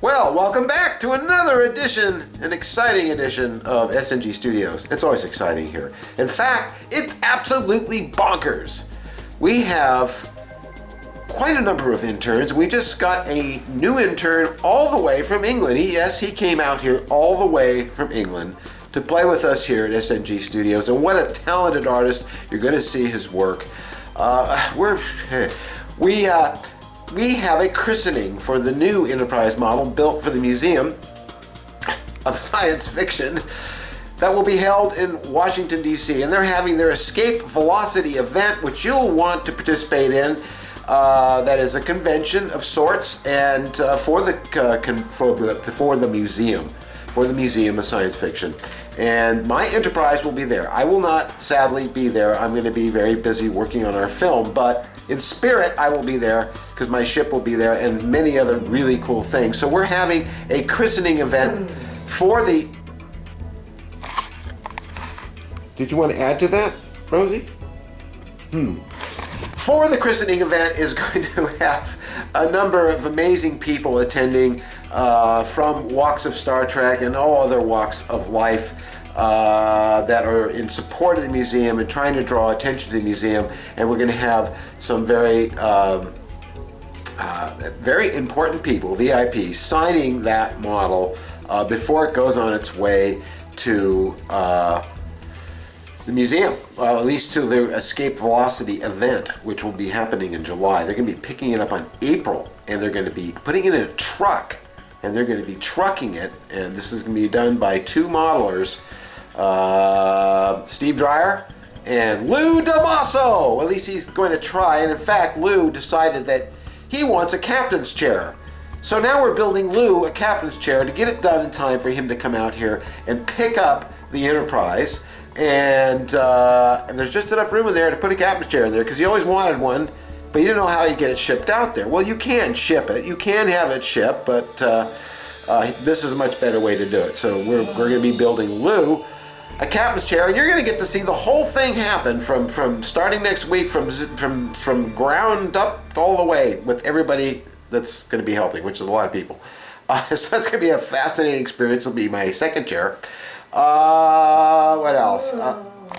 Well, welcome back to another edition, an exciting edition of SNG Studios. It's always exciting here. In fact, it's absolutely bonkers. We have quite a number of interns. We just got a new intern all the way from England. He came out here all the way from England to play with us here at SNG Studios. And what a talented artist. You're going to see his work. We have a christening for the new Enterprise model built for the Museum of Science Fiction that will be held in Washington, D.C. And they're having their Escape Velocity event, which you'll want to participate in. That is a convention of sorts, and for the Museum of Science Fiction. And my Enterprise will be there. I will not, sadly, be there. I'm going to be very busy working on our film, but in spirit, I will be there because my ship will be there and many other really cool things. So we're having a christening event for the... Did you want to add to that, Rosie? For the christening event is going to have a number of amazing people attending from walks of Star Trek and all other walks of life that are in support of the museum and trying to draw attention to the museum. And we're going to have some very important people, VIPs, signing that model before it goes on its way to the museum, at least to the Escape Velocity event, which will be happening in July. They're going to be picking it up on April, and they're going to be putting it in a truck, and they're going to be trucking it, and this is going to be done by two modelers, Steve Dreyer and Lou Damaso. At least he's going to try, and in fact, Lou decided that he wants a captain's chair. So now we're building Lou a captain's chair to get it done in time for him to come out here and pick up the Enterprise. And there's just enough room in there to put a captain's chair in there because he always wanted one, but he didn't know how he'd get it shipped out there. Well, you can ship it. You can have it shipped, but this is a much better way to do it. So we're going to be building Lou a captain's chair, and you're going to get to see the whole thing happen from starting next week, from ground up all the way with everybody that's going to be helping, which is a lot of people. So that's going to be a fascinating experience. It'll be my second chair. What else?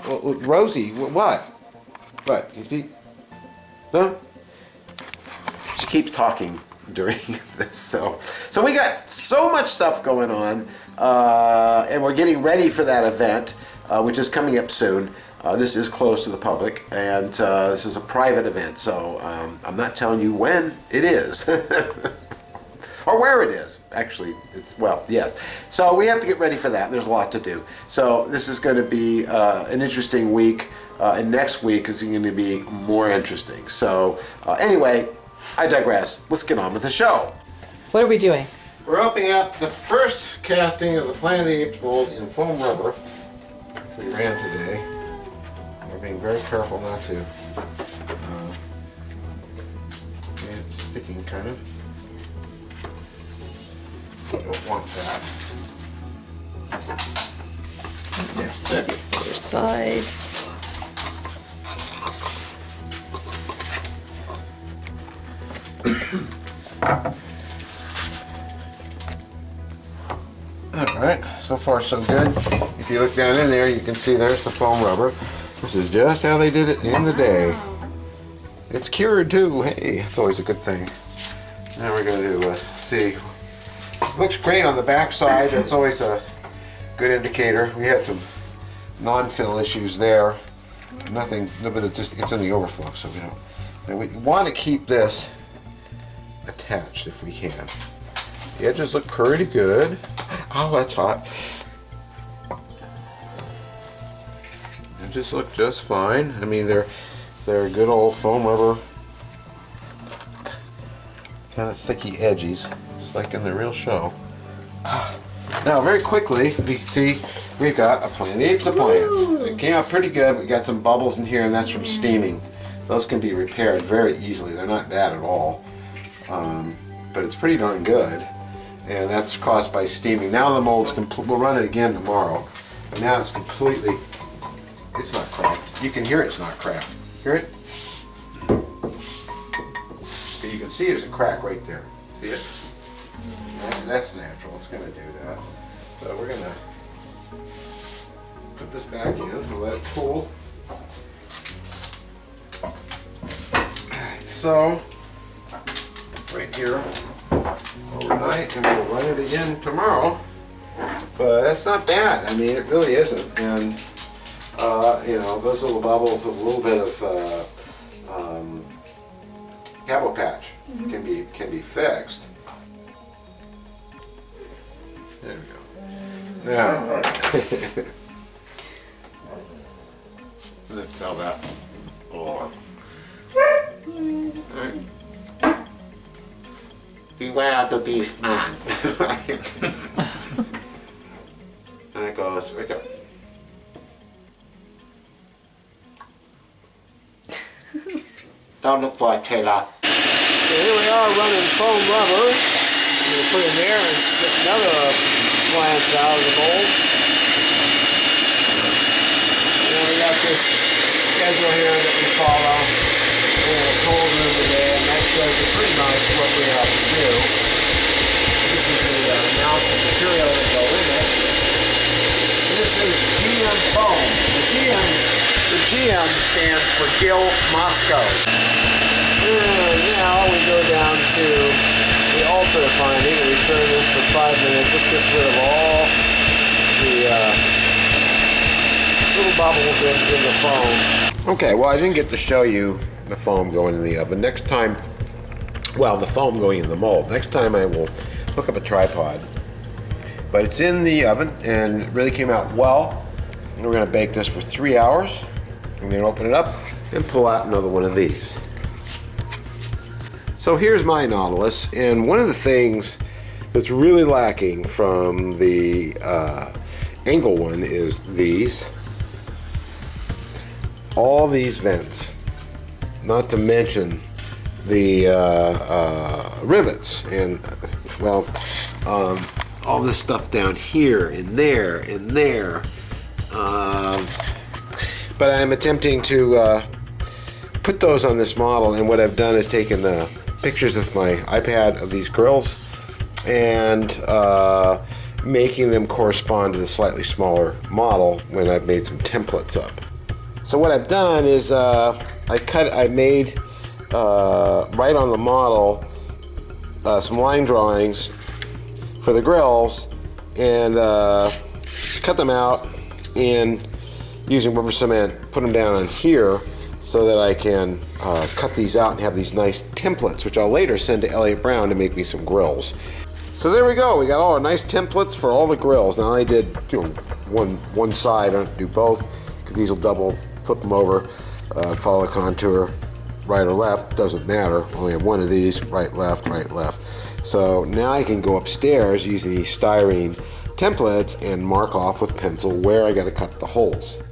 Rosie, what? What? You speak? No? She keeps talking during this, so we got so much stuff going on, and we're getting ready for that event, which is coming up soon. This is closed to the public, and this is a private event, so I'm not telling you when it is. Or where it is, actually. Yes. So we have to get ready for that. There's a lot to do. So this is going to be an interesting week, and next week is going to be more interesting. So anyway, I digress. Let's get on with the show. What are we doing? We're opening up the first casting of the Planet of the Apes mold in foam rubber. We ran today. We're being very careful not to. It's sticking kind of. I don't want that. Yes, other side. Alright, so far so good. If you look down in there, you can see there's the foam rubber. This is just how they did it in the day. It's cured too. Hey, it's always a good thing. Now we're going to see. Looks great on the back side. That's always a good indicator. We had some non-fill issues there. Nothing, but it's in the overflow, so we don't. And we want to keep this attached if we can. The edges look pretty good. Oh, that's hot. Edges look just fine. I mean, they're good old foam rubber, kind of thicky edges. It's like in the real show. Now, very quickly, we see we've got a Planet of the Apes appliance. It came out pretty good. We got some bubbles in here, and that's from steaming. Those can be repaired very easily. They're not bad at all, but it's pretty darn good. And that's caused by steaming. Now the mold's we'll run it again tomorrow, but now it's completely. It's not cracked. You can hear it's not cracked. Hear it? But you can see there's a crack right there. See it? That's natural. It's going to do that. So we're going to put this back in and let it cool. So, right here overnight, and we'll run it again tomorrow. But that's not bad. I mean, it really isn't. And you know, those little bubbles with a little bit of cabo patch can be fixed. There we go. Now, let's tell that. Oh. Right. Beware the beast man. And it goes right there. Don't look for it, Taylor. So here we are running foam rubber. I'm going to put in there and get another plants out of the mold. And we got this schedule here that we follow. We're in a cold room today, and that shows you pretty much what we have to do. This is the amounts of material that go in it. And this is GM foam. The GM stands for Gil Moscow. And now we go down to the ultra refining and we turn this for 5 minutes. This gets rid of all the little bubbles in the foam. Okay, well I didn't get to show you the foam going in the oven. Next time, well, the foam going in the mold. Next time I will hook up a tripod. But it's in the oven and it really came out well. And we're going to bake this for 3 hours. And then open it up and pull out another one of these. So here's my Nautilus, and one of the things that's really lacking from the angle one is these. All these vents, not to mention the rivets, and well, all this stuff down here and there and there. But I'm attempting to put those on this model, and what I've done is taken pictures with my iPad of these grills and making them correspond to the slightly smaller model when I've made some templates up. So what I've done is I made right on the model some line drawings for the grills and cut them out and using rubber cement, put them down on here so that I can cut these out and have these nice templates, which I'll later send to Elliot Brown to make me some grills. So there we go. We got all our nice templates for all the grills. Now I did one side. I don't have to do both because these will double, flip them over, follow the contour, right or left, doesn't matter. Only have one of these, right, left, right, left. So now I can go upstairs using these styrene templates and mark off with pencil where I got to cut the holes.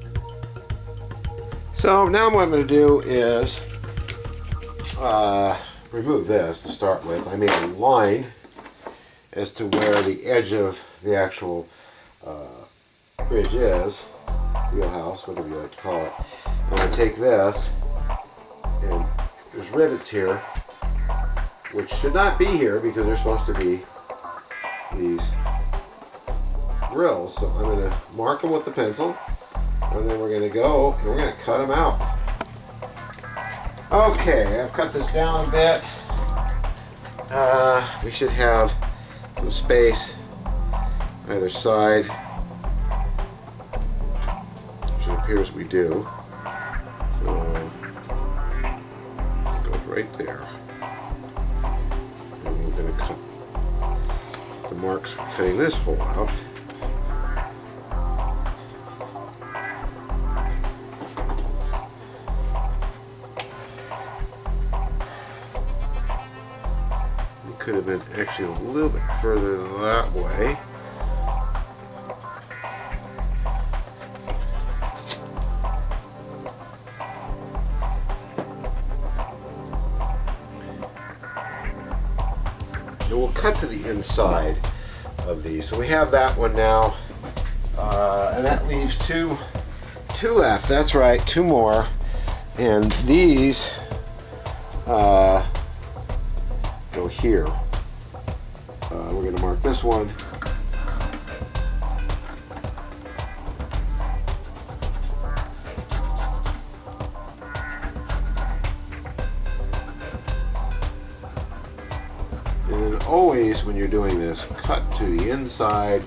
So now what I'm going to do is remove this to start with. I made a line as to where the edge of the actual bridge is, wheelhouse, whatever you like to call it. I'm going to take this, and there's rivets here, which should not be here because they're supposed to be these grills. So I'm going to mark them with the pencil. And then we're going to go and we're going to cut them out. Okay, I've cut this down a bit. We should have some space either side, which it appears we do. So it goes right there. And we're going to cut the marks for cutting this hole out. Could have been actually a little bit further that way. And we'll cut to the inside of these. So we have that one now, and that leaves two left. That's right, 2 more. And these go here. We're going to mark this one. And always, when you're doing this, cut to the inside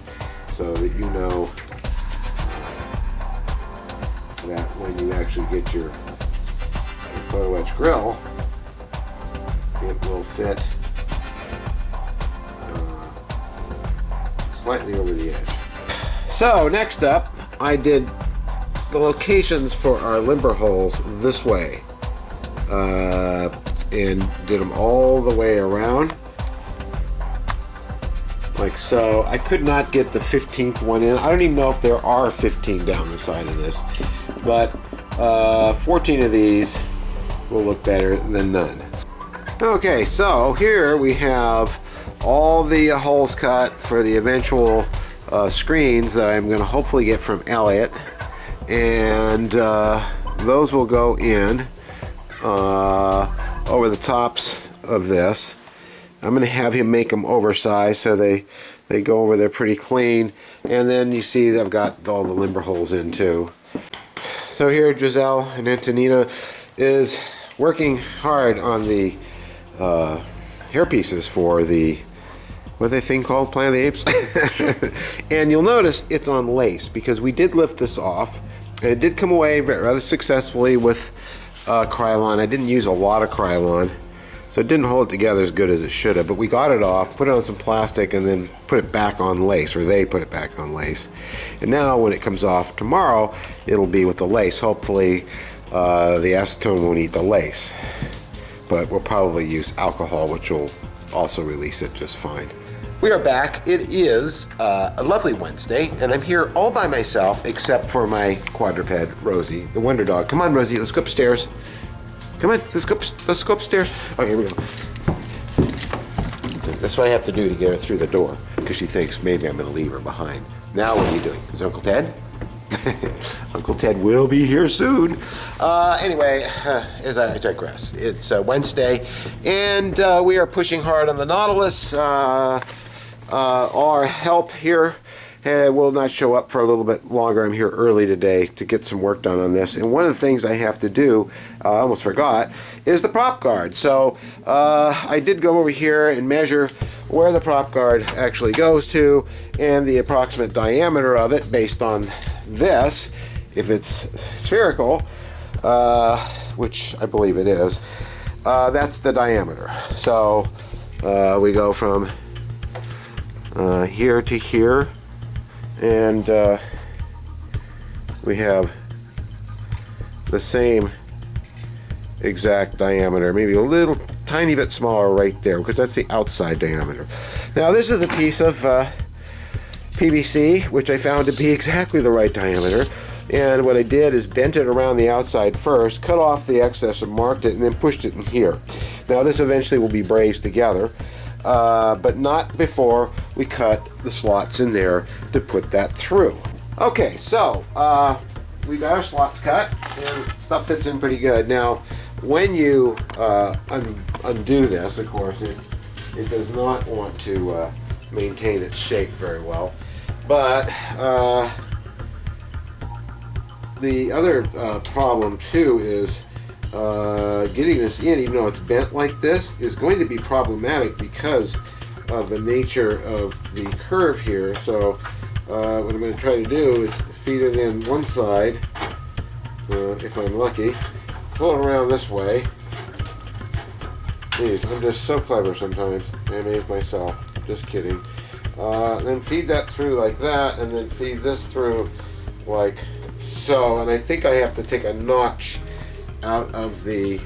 so that you know that when you actually get your photo etch grill, it will fit slightly over the edge. So next up, I did the locations for our limber holes this way, and did them all the way around, like so. I could not get the 15th one in. I don't even know if there are 15 down the side of this, but 14 of these will look better than none. Okay, so here we have all the holes cut for the eventual screens that I'm going to hopefully get from Elliot, and those will go in over the tops of this. I'm going to have him make them oversized so they go over there pretty clean, and then you see I've got all the limber holes in too. So here Giselle and Antonina is working hard on the hair pieces for the, what are they thing called, Planet of the Apes? And you'll notice it's on lace because we did lift this off, and it did come away rather successfully with Krylon. I didn't use a lot of Krylon, so it didn't hold it together as good as it should have, but we got it off, put it on some plastic, and then put it back on lace, or they put it back on lace. And now when it comes off tomorrow, it'll be with the lace. Hopefully the acetone won't eat the lace, but we'll probably use alcohol, which will also release it just fine. We are back. It is a lovely Wednesday, and I'm here all by myself except for my quadruped, Rosie, the wonder dog. Come on, Rosie, let's go upstairs. Come on, let's go upstairs. Oh, here we go. That's what I have to do to get her through the door, because she thinks maybe I'm going to leave her behind. Now what are you doing? Is Uncle Ted? Uncle Ted will be here soon. Anyway, as I digress, it's Wednesday, and we are pushing hard on the Nautilus. Our help here will not show up for a little bit longer. I'm here early today to get some work done on this, and one of the things I have to do, I almost forgot, is the prop guard. So I did go over here and measure where the prop guard actually goes to and the approximate diameter of it based on this. If it's spherical, which I believe it is, that's the diameter. So we go from here to here, and we have the same exact diameter, maybe a little tiny bit smaller right there, because that's the outside diameter. Now this is a piece of PVC, which I found to be exactly the right diameter, and what I did is bent it around the outside first, cut off the excess and marked it, and then pushed it in here. Now this eventually will be brazed together, but not before we cut the slots in there to put that through. Okay, so we got our slots cut, and stuff fits in pretty good. Now when you undo this, of course, it does not want to maintain its shape very well. But the other problem too is getting this in, even though it's bent like this, is going to be problematic because of the nature of the curve here. So what I'm going to try to do is feed it in one side, if I'm lucky, pull it around this way. Jeez, I'm just so clever sometimes. I amaze myself. Just kidding. Then feed that through like that, and then feed this through like so. And I think I have to take a notch out of the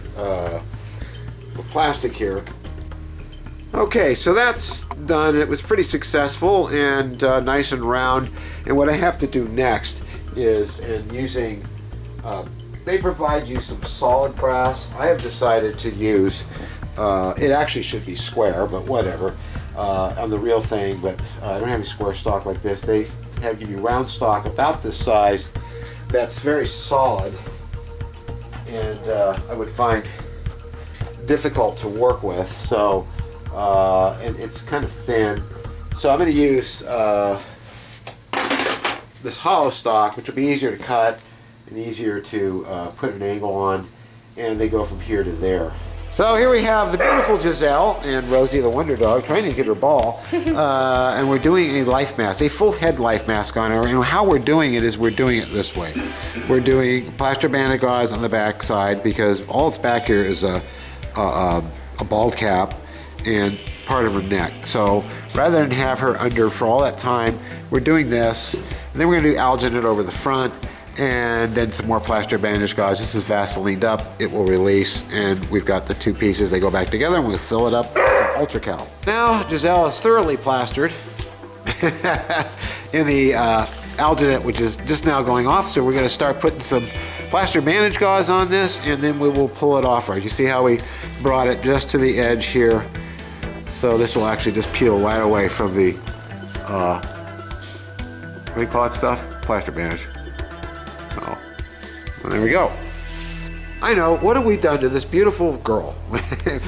plastic here. Okay, so that's done. It was pretty successful and nice and round. And what I have to do next is, and using, they provide you some solid brass. I have decided to use, it actually should be square, but whatever, on the real thing, but I don't have any square stock like this. They have give you round stock about this size that's very solid, and I would find difficult to work with. So and it's kind of thin. So I'm going to use this hollow stock, which will be easier to cut and easier to put an angle on, and they go from here to there. So here we have the beautiful Giselle and Rosie the Wonder Dog trying to get her ball, and we're doing a life mask, a full head life mask on her. And how we're doing it is we're doing it this way. We're doing plaster banded gauze on the back side because all it's back here is a bald cap and part of her neck. So rather than have her under for all that time, we're doing this, and then we're going to do alginate over the front, and then some more plaster bandage gauze. This is Vaselined up, it will release, and we've got the two pieces. They go back together, and we'll fill it up with some Ultracal. Now Giselle is thoroughly plastered in the alginate, which is just now going off, so we're going to start putting some plaster bandage gauze on this, and then we will pull it off right. You see how we brought it just to the edge here, so this will actually just peel right away from the what do you call that stuff? Plaster bandage. Oh, well, there we go. I know, what have we done to this beautiful girl?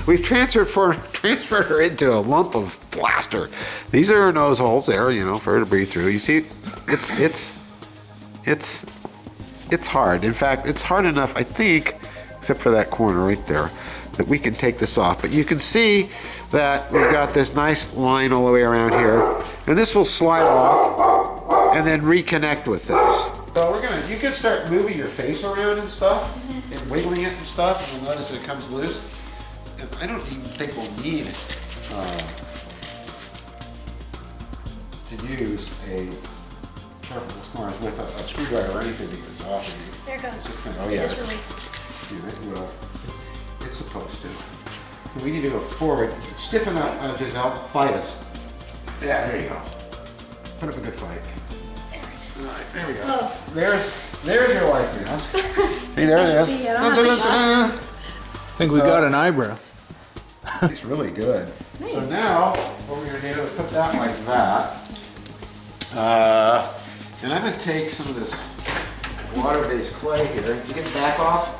We've transferred her into a lump of plaster. These are her nose holes there, you know, for her to breathe through. You see, it's hard. In fact, it's hard enough, I think, except for that corner right there, that we can take this off. But you can see that we've got this nice line all the way around here, and this will slide off and then reconnect with this. So you can start moving your face around and stuff, and wiggling it and stuff, and you'll notice it comes loose. And I don't even think we'll need to use a corners with a screwdriver or anything because often there it goes. It's just gonna, oh yeah, It is released. Yeah, it will. It's supposed to. We need to go forward. Stiffen up, Giselle. Fight us. Yeah, there you go. Put up a good fight. All right, there we go. Oh. There's your life mask. See, there it is. See, I don't have I think we got an eyebrow. It's really good. Nice. So now, what we're going to do is put that like that. And I'm going to take some of this water-based clay here. Did you get the back off?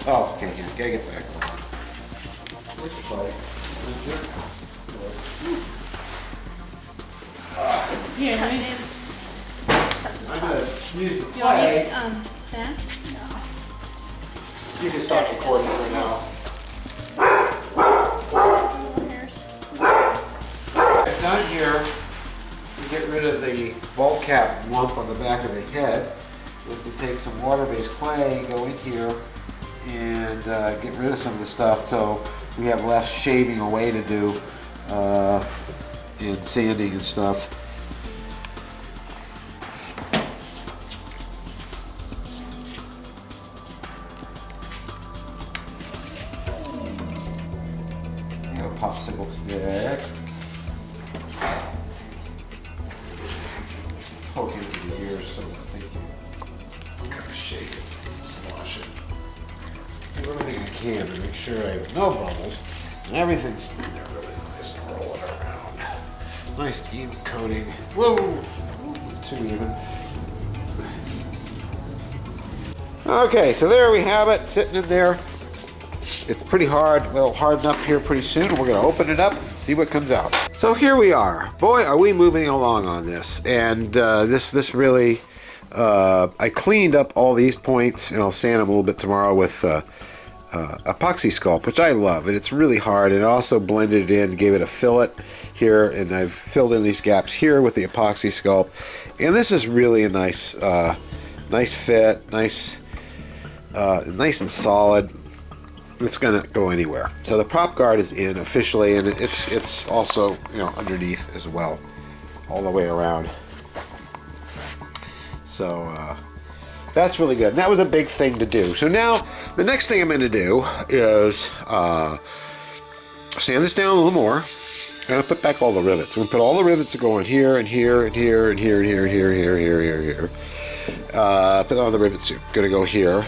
Oh, okay, yeah, gotta get the back off. Where's the clay? Here, let me I'm going to use the do you want me clay. to stand? No. You can stop recording right now. What I've done here to get rid of the ball cap lump on the back of the head is to take some water-based clay, go in here, and get rid of some of the stuff so we have less shaving away to do and sanding and stuff. Popsicle stick. Poke it into the ears so I think you kind of shake it, slosh it. Do everything I can to make sure I have no bubbles and everything's in there really nice and roll it around. Nice even coating. Whoa! Too even. Okay, so there we have it sitting in there. It's pretty hard, well, harden up here pretty soon. We're gonna open it up and see what comes out. So here we are. Boy, are we moving along on this. And this really, I cleaned up all these points, and I'll sand them a little bit tomorrow with epoxy sculpt, which I love. And it's really hard, and it also blended it in, gave it a fillet here, and I've filled in these gaps here with the epoxy sculpt. And this is really a nice, nice fit, nice and solid. It's gonna go anywhere. So the prop guard is in officially, and it's also, you know, underneath as well, all the way around. So that's really good. And that was a big thing to do. So now the next thing I'm going to do is sand this down a little more. I'm going to put back all the rivets. I'm going to put all the rivets that go in here and here and here and here and here and here and here and here. Put all the rivets that are going to go here.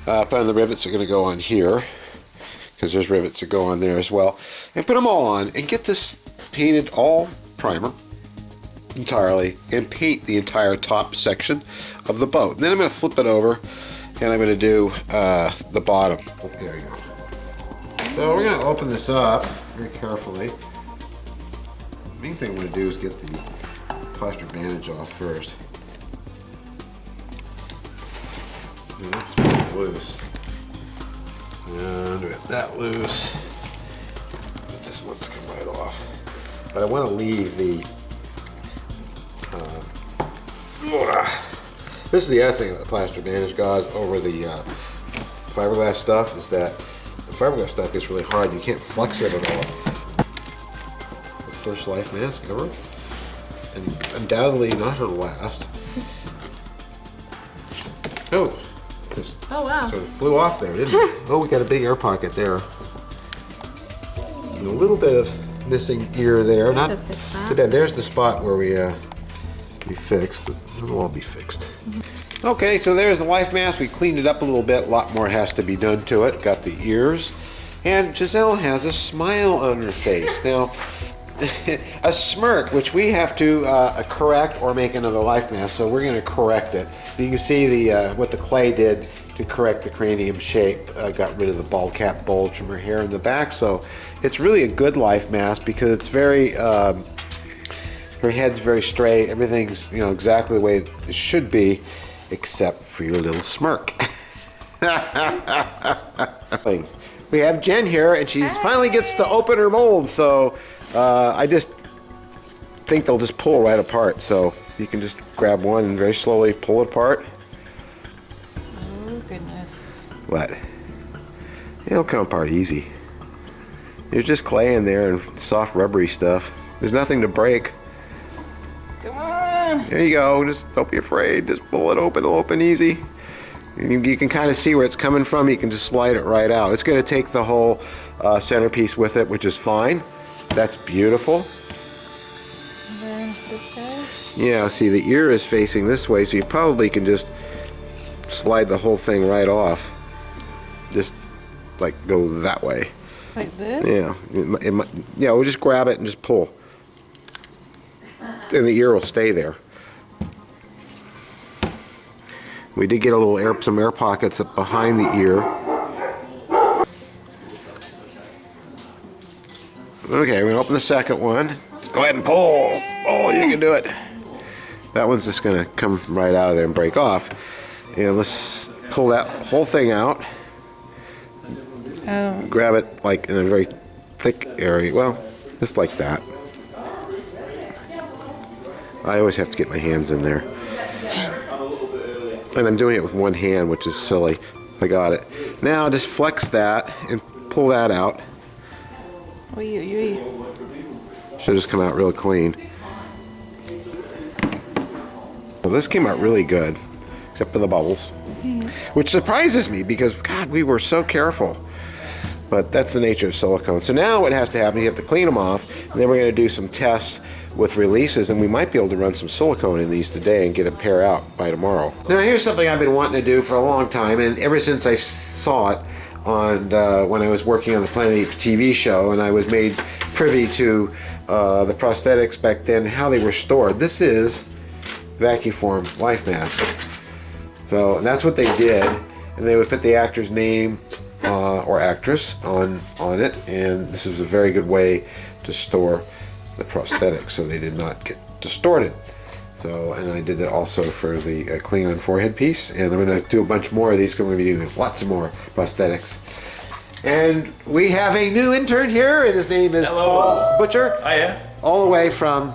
Put on the rivets that are going to go on here, because there's rivets that go on there as well. And put them all on and get this painted all primer entirely and paint the entire top section of the boat. And then I'm going to flip it over and I'm going to do the bottom. Oh, there you go. So we're going to open this up very carefully. The main thing I'm going to do is get the plastic bandage off first. And let's spin it loose. And we got that loose. This one's come right off. But I want to leave the... this is the other thing that the plastic bandage does over the fiberglass stuff, is that the fiberglass stuff gets really hard and you can't flex it at all. The first life mask ever. And undoubtedly not her last. Oh, just wow. sort of flew off there, didn't it? Oh, we got a big air pocket there. And a little bit of missing ear there. Not too bad. There's the spot where we fixed. It'll all be fixed. Okay, so there's the life mask. We cleaned it up a little bit. A lot more has to be done to it. Got the ears. And Giselle has a smile on her face. Now, a smirk, which we have to correct or make another life mask, so we're going to correct it. You can see what the clay did to correct the cranium shape. Got rid of the bald cap bulge from her hair in the back, so it's really a good life mask because it's very, her head's very straight, everything's exactly the way it should be, except for your little smirk. We have Jen here, and she finally gets to open her mold, so I just think they'll just pull right apart. So you can just grab one and very slowly pull it apart. Oh, goodness. What? It'll come apart easy. There's just clay in there and soft rubbery stuff. There's nothing to break. Come on. There you go. Just don't be afraid. Just pull it open. It'll open easy. You can kind of see where it's coming from. You can just slide it right out. It's going to take the whole centerpiece with it, which is fine. That's beautiful. And then this guy? Yeah, see, the ear is facing this way, so you probably can just slide the whole thing right off. Just like go that way. Like this? Yeah. Yeah, we'll just grab it and just pull. And the ear will stay there. We did get some air pockets up behind the ear. Okay, we're gonna open the second one. Just go ahead and pull. Oh, you can do it. That one's just gonna come right out of there and break off. And let's pull that whole thing out. Oh. Grab it like in a very thick area. Well, just like that. I always have to get my hands in there. And I'm doing it with one hand, which is silly. I got it. Now just flex that and pull that out. Should just come out real clean. Well, this came out really good, except for the bubbles. Which surprises me because, God, we were so careful. But that's the nature of silicone. So now what has to happen, you have to clean them off, and then we're going to do some tests with releases, and we might be able to run some silicone in these today and get a pair out by tomorrow. Now here's something I've been wanting to do for a long time, and ever since I saw it on when I was working on the Planet Apes TV show, and I was made privy to the prosthetics back then, how they were stored. This is vacuum form life mask. So that's what they did, and they would put the actor's name or actress on it, and this is a very good way to store the prosthetics so they did not get distorted. So, and I did that also for the Klingon forehead piece, and I'm going to do a bunch more of these because we're going to be doing lots more prosthetics. And we have a new intern here, and his name is Paul Butcher. Hiya. All the way from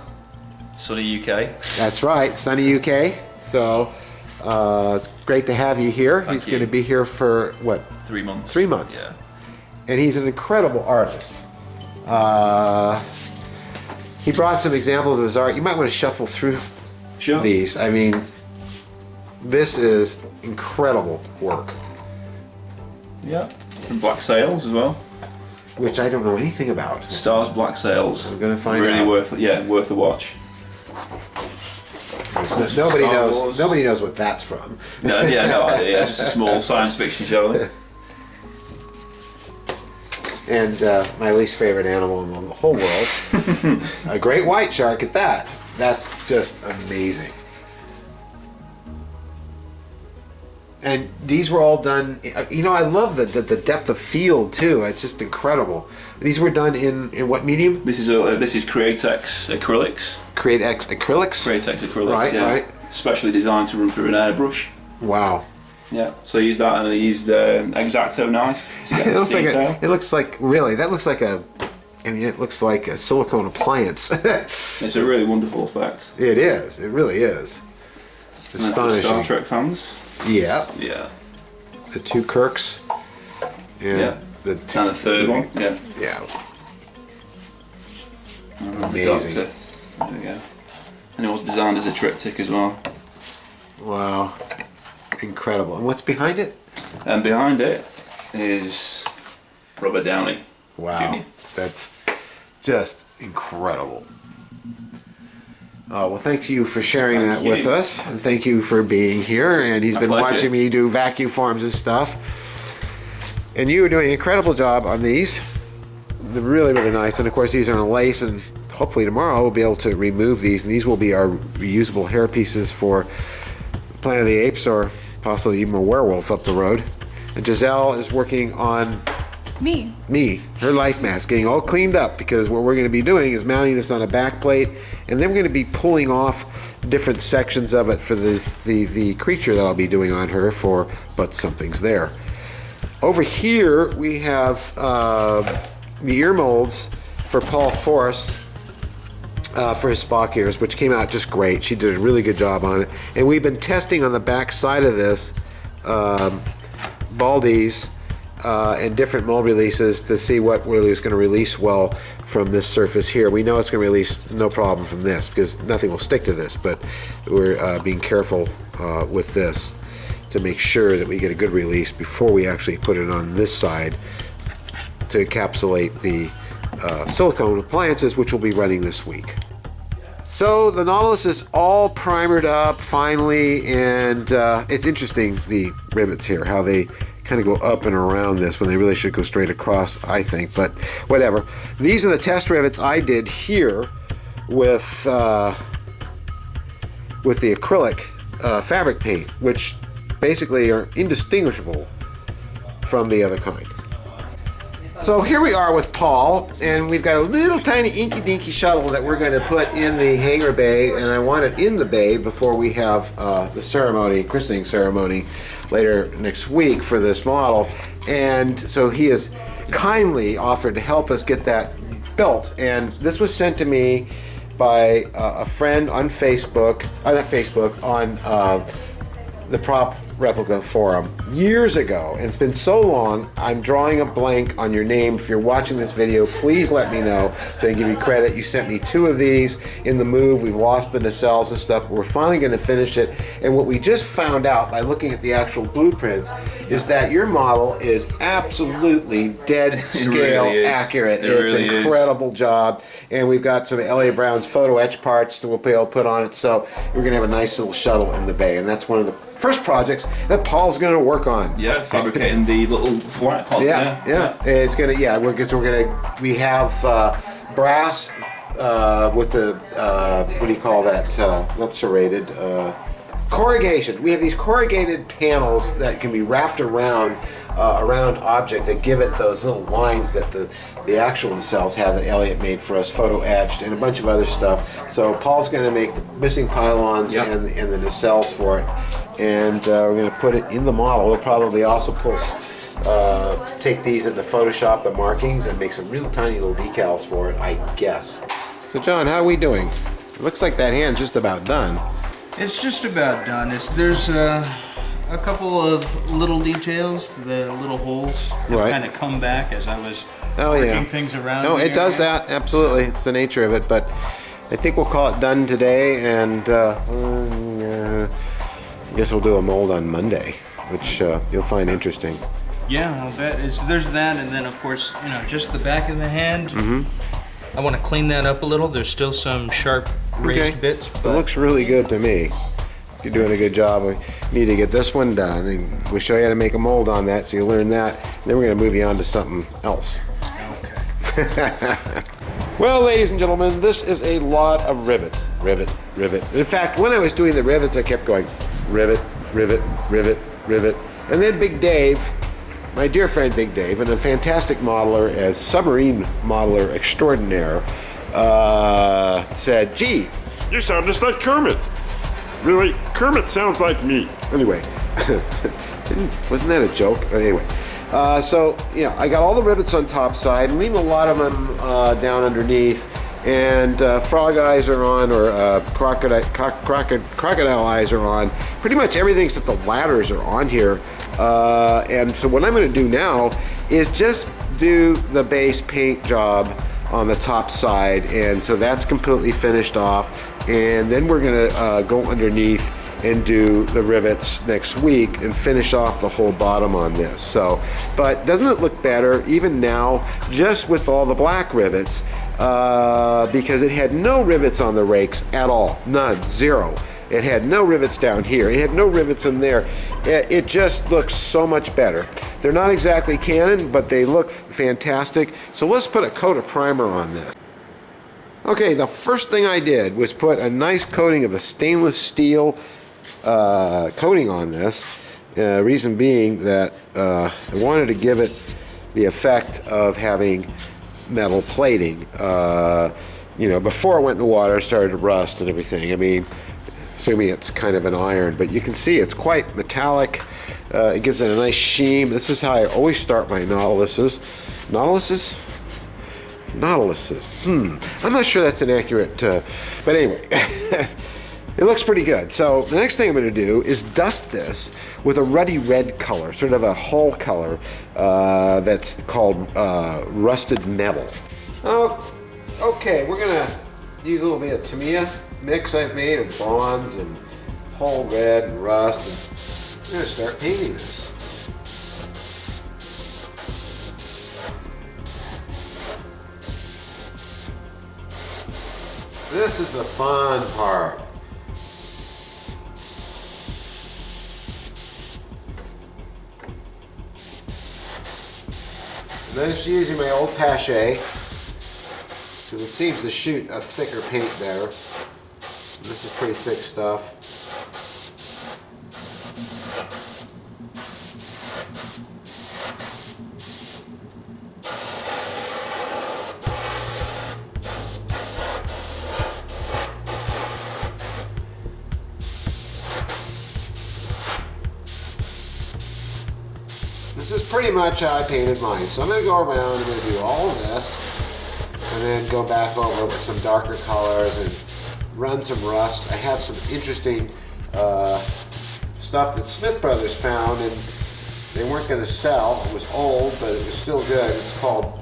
Sunny UK. That's right, sunny UK. So it's great to have you here. Thank He's you. going to be here for what? 3 months. 3 months. Yeah. And he's an incredible artist. He brought some examples of his art. You might want to shuffle through Sure. these. I mean, this is incredible work, Yeah. And black sails as well. which I don't know anything about. Stars Black Sails. I'm gonna find really out. worth a watch. Nobody Star knows. Wars. Nobody knows what that's from. No, yeah, no idea. Just a small science fiction show. And my least favorite animal in the whole world, a great white shark at that. That's just amazing. And these were all done, you know, I love the depth of field too. It's just incredible. These were done in what medium? This is Createx acrylics. Createx acrylics? Createx acrylics, Right, yeah. right. Specially designed to run through an airbrush. Wow. Yeah, so I used that, and I used the X-Acto knife to get It this looks detail. like it looks like, really, that looks like it looks like a silicone appliance. It's a really wonderful effect. It is. It really is. And then for the Astonishing. Star Trek fans. Yeah. Yeah. The two Kirks. And Yeah. the And the third one. Yeah. Yeah. And the Amazing. Doctor. There we go. And it was designed as a triptych as well. Wow. Incredible. And what's behind it? And behind it is Robert Downey. Wow. Jr. That's just incredible. Oh, well, thank you for sharing Thank that with you. us. And thank you for being here. And he's My been pleasure. watching me do vacuum forms and stuff. And you are doing an incredible job on these. They're really, really nice. And of course, these are in a lace. And hopefully tomorrow we'll be able to remove these. And these will be our reusable hair pieces for Planet of the Apes, or possibly even a werewolf up the road. And Giselle is working on Me. her life mask, getting all cleaned up, because what we're going to be doing is mounting this on a back plate, and then we're going to be pulling off different sections of it for the creature that I'll be doing on her for But Something's There. Over here we have the ear molds for Paul Forrest for his Spock ears, which came out just great. She did a really good job on it, and we've been testing on the back side of this Baldies and different mold releases to see what really is going to release well from this surface here. We know it's going to release no problem from this because nothing will stick to this, but we're being careful with this to make sure that we get a good release before we actually put it on this side to encapsulate the silicone appliances, which will be running this week. So the Nautilus is all primered up finally, and it's interesting, the rivets here, how they kind of go up and around this when they really should go straight across, I think, but whatever. These are the test rivets I did here with the acrylic fabric paint, which basically are indistinguishable from the other kind. So here we are with Paul, and we've got a little tiny inky dinky shuttle that we're going to put in the hangar bay, and I want it in the bay before we have the ceremony, christening ceremony later next week for this model. And so he has kindly offered to help us get that built, and this was sent to me by a friend on Facebook, not Facebook, on the Prop Replica Forum years ago, and it's been so long, I'm drawing a blank on your name. If you're watching this video, please let me know so I can give you credit. You sent me 2 of these in the move. We've lost the nacelles and stuff, but we're finally going to finish it. And what we just found out by looking at the actual blueprints is that your model is absolutely dead scale really is. accurate. It It's really an is. incredible job, and we've got some L.A. Brown's photo etch parts that we'll be able to put on it, so we're going to have a nice little shuttle in the bay, and that's one of the first projects that Paul's going to work on. Yeah, fabricating the little flight pods. Yeah. It's gonna. Yeah, we have brass with the what do you call that? Not serrated. Corrugation. We have these corrugated panels that can be wrapped around object that give it those little lines that the actual nacelles have that Elliot made for us, photo etched, and a bunch of other stuff. So Paul's going to make the missing pylons and the nacelles for it, and we're going to put it in the model. We'll probably also take these into Photoshop, the markings, and make some real tiny little decals for it, I guess. So John, how are we doing? It looks like that hand's just about done. It's just about done. There's a couple of little details, the little holes have Right. kind of come back as I was Oh yeah. working things around. No, it here. does that, absolutely. It's the nature of it, but I think we'll call it done today, and I guess we'll do a mold on Monday, which you'll find interesting. Yeah, I'll bet. There's that, and then of course, just the back of the hand. Mm-hmm. I want to clean that up a little. There's still some sharp raised bits. It But looks really good to me. You're doing a good job. We need to get this one done, and we'll show you how to make a mold on that, so you learn that. Then we're going to move you on to something else. Okay. Well, ladies and gentlemen, this is a lot of rivet. In fact, when I was doing the rivets, I kept going rivet, rivet, rivet, rivet. And then Big Dave, my dear friend Big Dave, and a fantastic modeler as submarine modeler extraordinaire, said, gee, You sound just like Kermit. Really, Kermit sounds like me. anyway, wasn't that a joke? Anyway, so, you know, I got all the rivets on top side and leave a lot of them down underneath. And frog eyes are on, or crocodile eyes are on. Pretty much everything except the ladders are on here. And so what I'm going to do now is just do the base paint job on the top side, and so that's completely finished off. And then we're going to go underneath and do the rivets next week and finish off the whole bottom on this. So, but doesn't it look better even now, just with all the black rivets? Because it had no rivets on the rakes at all, none, zero. It had no rivets down here. It had no rivets in there. It just looks so much better. They're not exactly Canon, but they look fantastic. So let's put a coat of primer on this. Okay, the first thing I did was put a nice coating of a stainless steel coating on this. Reason being that I wanted to give it the effect of having metal plating. You know, before it went in the water, it started to rust and everything. I mean, assuming it's kind of an iron, but you can see it's quite metallic. It gives it a nice sheen. This is how I always start my Nautiluses. Nautiluses. I'm not sure that's an accurate, but anyway. It looks pretty good. So the next thing I'm going to do is dust this with a ruddy red color, sort of a hull color that's called rusted metal. Okay, we're going to use a little bit of Tamiya mix I've made of bronze and hull red and rust. And we're going to start painting this. This is the fun part. I'm just using my old Taché because it seems to shoot a thicker paint better. This is pretty thick stuff. This is pretty much how I painted mine. So I'm going to go around, I'm going to do all of this, and then go back over with some darker colors and run some rust. I have some interesting stuff that Smith Brothers found, and they weren't going to sell. It was old, but it was still good. It's called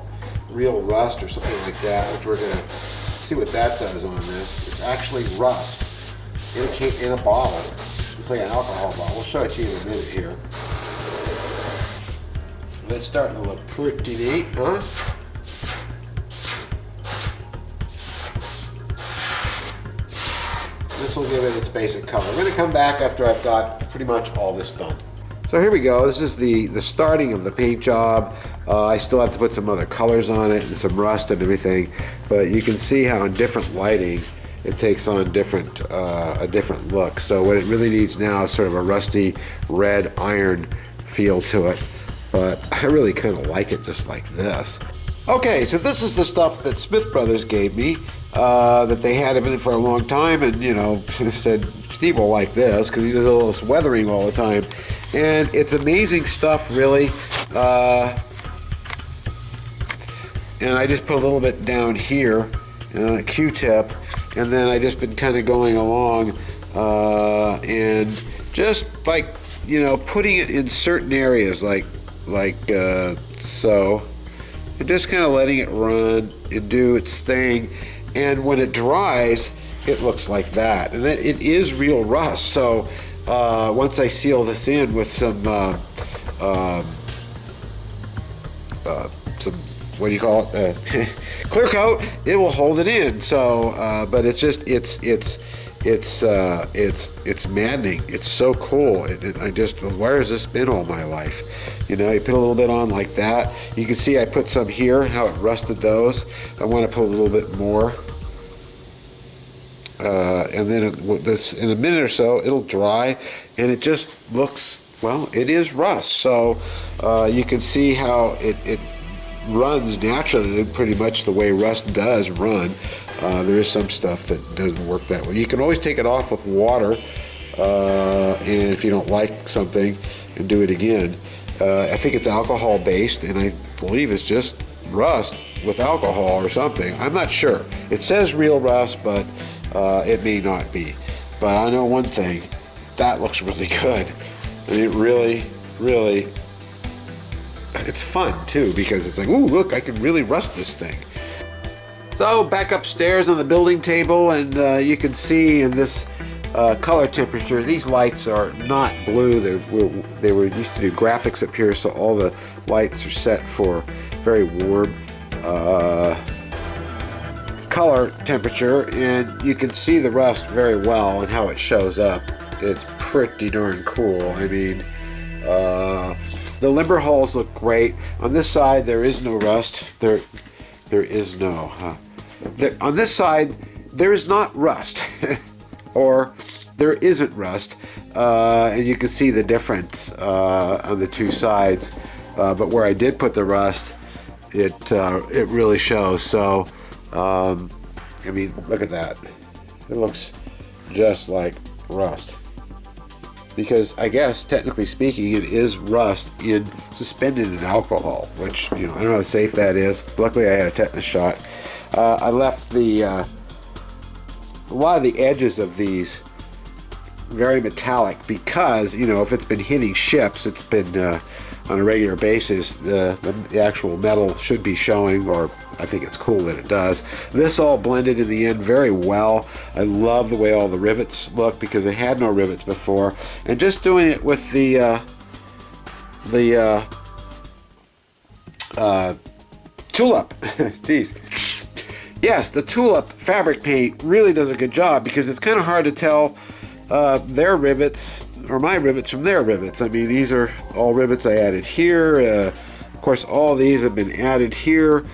Real Rust or something like that, which we're going to see what that does on this. It's actually rust in a bottle. It's like an alcohol bottle. We'll show it to you in a minute here. It's starting to look pretty neat, huh? This will give it its basic color. I'm going to come back after I've got pretty much all this done. So here we go. This is the starting of the paint job. I still have to put some other colors on it and some rust and everything, but you can see how in different lighting it takes on a different look. So what it really needs now is sort of a rusty red iron feel to it. But I really kind of like it just like this. Okay, so this is the stuff that Smith Brothers gave me, that they had in it for a long time, and you know, said Steve will like this because he does all this weathering all the time, and it's amazing stuff, really. And I just put a little bit down here, a Q-tip, and then I just been kind of going along and just like, you know, putting it in certain areas like so, and just kind of letting it run and do its thing, and when it dries it looks like that, and it is real rust. So once I seal this in with some what do you call it, clear coat, it will hold it in. So but it's just it's maddening. It's so cool. I just, where has this been all my life? You know, you put a little bit on like that. You can see I put some here, how it rusted those. I want to put a little bit more. And then in a minute or so, it'll dry, and it just looks well, it is rust. So you can see how it runs naturally, pretty much the way rust does run. There is some stuff that doesn't work that way. You can always take it off with water, and if you don't like something, and do it again. I think it's alcohol based, and I believe it's just rust with alcohol or something. I'm not sure. It says real rust, but it may not be. But I know one thing, that looks really good. I mean, really, it's fun too, because it's like, ooh, look, I can really rust this thing. So back upstairs on the building table, and you can see in this color temperature, these lights are not blue. They were used to do graphics up here, so all the lights are set for very warm color temperature, and you can see the rust very well and how it shows up. It's pretty darn cool. I mean, the limber holes look great. On this side, there is no rust. There is no. On this side, there is not rust, or there isn't rust, and you can see the difference on the two sides. But where I did put the rust, it really shows. So, I mean, look at that. It looks just like rust. Because I guess, technically speaking, it is rust suspended in alcohol, which, you know, I don't know how safe that is. Luckily, I had a tetanus shot. I left a lot of the edges of these very metallic because, you know, if it's been hitting ships, it's been on a regular basis, the actual metal should be showing, or I think it's cool that it does. This all blended in the end very well. I love the way all the rivets look because it had no rivets before. And just doing it with the tulip. Geez. Yes, the tulip fabric paint really does a good job because it's kind of hard to tell their rivets or my rivets from their rivets. I mean, these are all rivets I added here. Of course, all these have been added here,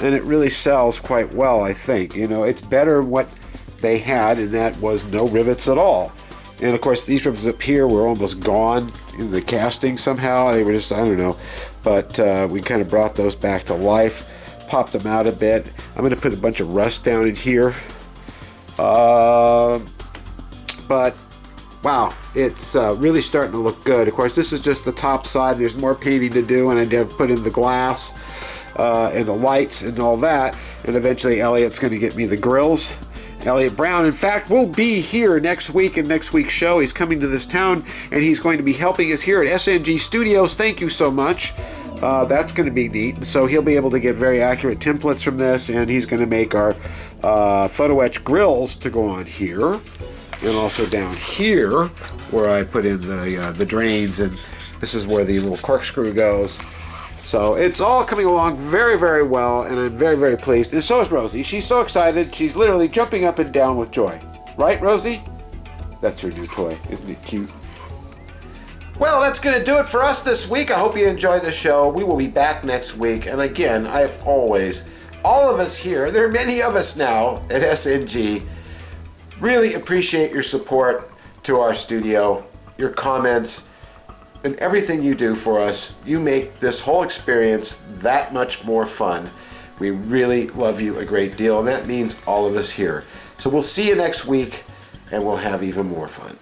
and it really sells quite well, I think. You know, it's better than what they had, and that was no rivets at all. And of course, these rivets up here were almost gone in the casting somehow. They were just, I don't know. But we kind of brought those back to life, popped them out a bit. I'm going to put a bunch of rust down in here. But wow, it's really starting to look good. Of course, this is just the top side. There's more painting to do, and I did put in the glass and the lights and all that. And eventually Elliot's going to get me the grills. Elliot Brown, in fact, will be here next week in next week's show. He's coming to this town, and he's going to be helping us here at SNG Studios. Thank you so much. That's going to be neat. So he'll be able to get very accurate templates from this, and he's going to make our photo etch grills to go on here, and also down here where I put in the drains, and this is where the little corkscrew goes. So it's all coming along very, very well, and I'm very, very pleased. And so is Rosie. She's so excited. She's literally jumping up and down with joy. Right, Rosie? That's her new toy. Isn't it cute? Well, that's going to do it for us this week. I hope you enjoyed the show. We will be back next week. And again, I've always, all of us here, there are many of us now at SNG, really appreciate your support to our studio, your comments, and everything you do for us. You make this whole experience that much more fun. We really love you a great deal, and that means all of us here. So we'll see you next week, and we'll have even more fun.